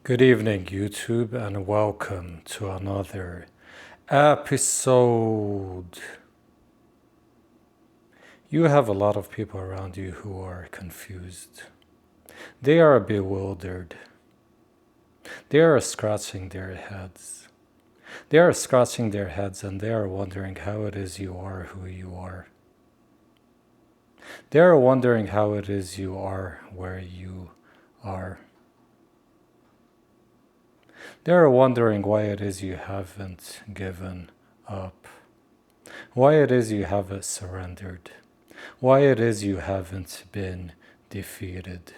Good evening, YouTube, and welcome to another episode. You have a lot of people around you who are confused. They are bewildered. They are scratching their heads. They are scratching their heads and they are wondering how it is you are who you are. They are wondering how it is you are where you are. They are wondering why it is you haven't given up. Why it is you haven't surrendered. Why it is you haven't been defeated.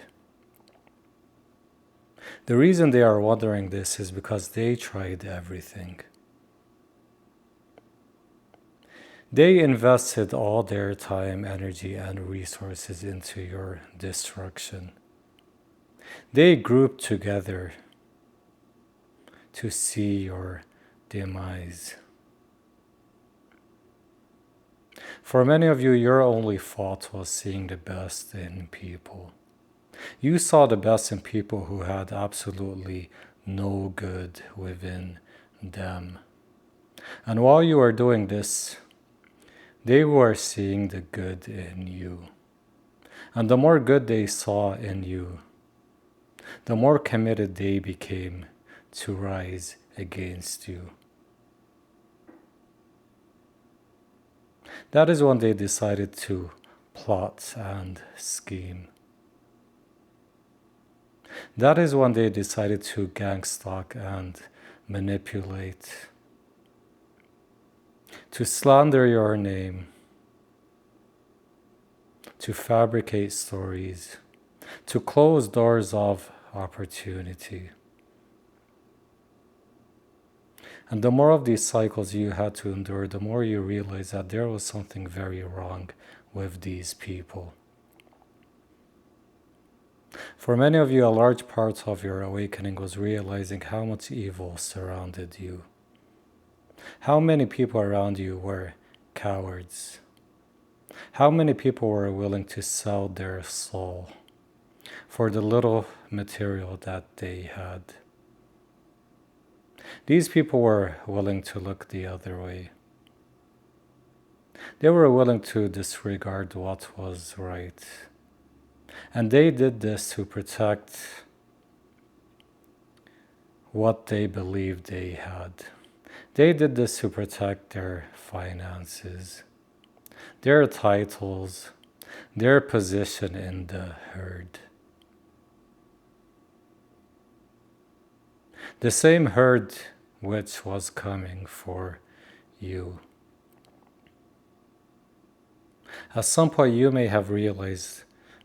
The reason they are wondering this is because they tried everything. They invested all their time, energy, and resources into your destruction. They grouped together to see your demise. For many of you, your only fault was seeing the best in people. You saw the best in people who had absolutely no good within them. And while you were doing this, they were seeing the good in you. And the more good they saw in you, the more committed they became to rise against you. That is when they decided to plot and scheme. That is when they decided to gang stalk and manipulate, to slander your name, to fabricate stories, to close doors of opportunity. And the more of these cycles you had to endure, the more you realize that there was something very wrong with these people. For many of you, a large part of your awakening was realizing how much evil surrounded you. How many people around you were cowards? How many people were willing to sell their soul for the little material that they had? These people were willing to look the other way. They were willing to disregard what was right. And they did this to protect what they believed they had. They did this to protect their finances, their titles, their position in the herd. The same herd which was coming for you. At some point you may have realized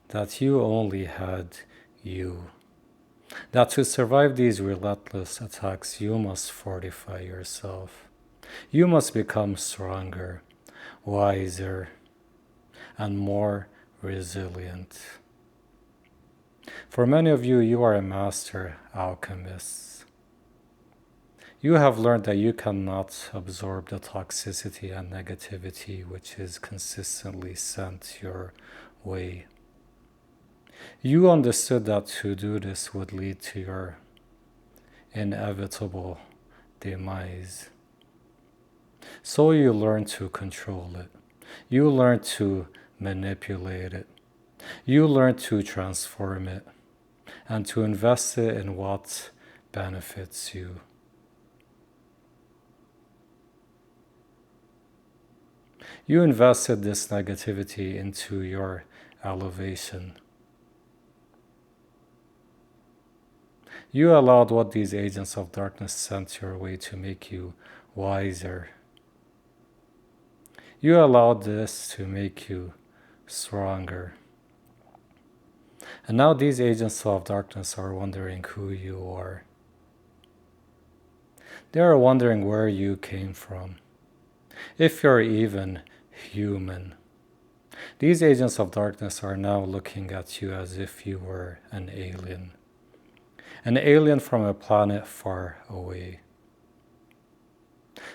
that you only had you. That to survive these relentless attacks, you must fortify yourself. You must become stronger, wiser, and more resilient. For many of you, you are a master alchemist. You have learned that you cannot absorb the toxicity and negativity which is consistently sent your way. You understood that to do this would lead to your inevitable demise. So you learn to control it. You learn to manipulate it. You learn to transform it and to invest it in what benefits you. You invested this negativity into your elevation. You allowed what these agents of darkness sent your way to make you wiser. You allowed this to make you stronger. And now these agents of darkness are wondering who you are. They are wondering where you came from, if you're even human. These agents of darkness are now looking at you as if you were an alien from a planet far away.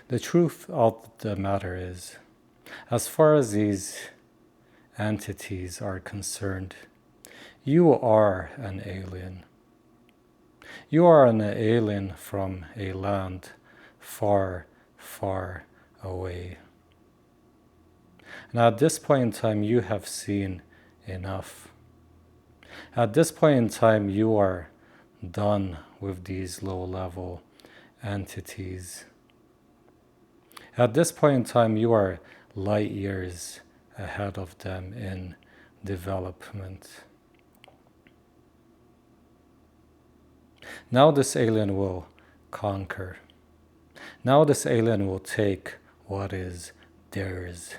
The truth of the matter is, as far as these entities are concerned, you are an alien. You are an alien from a land far, far away. And at this point in time, you have seen enough. At this point in time, you are done with these low-level entities. At this point in time, you are light years ahead of them in development. Now this alien will conquer. Now this alien will take what is theirs.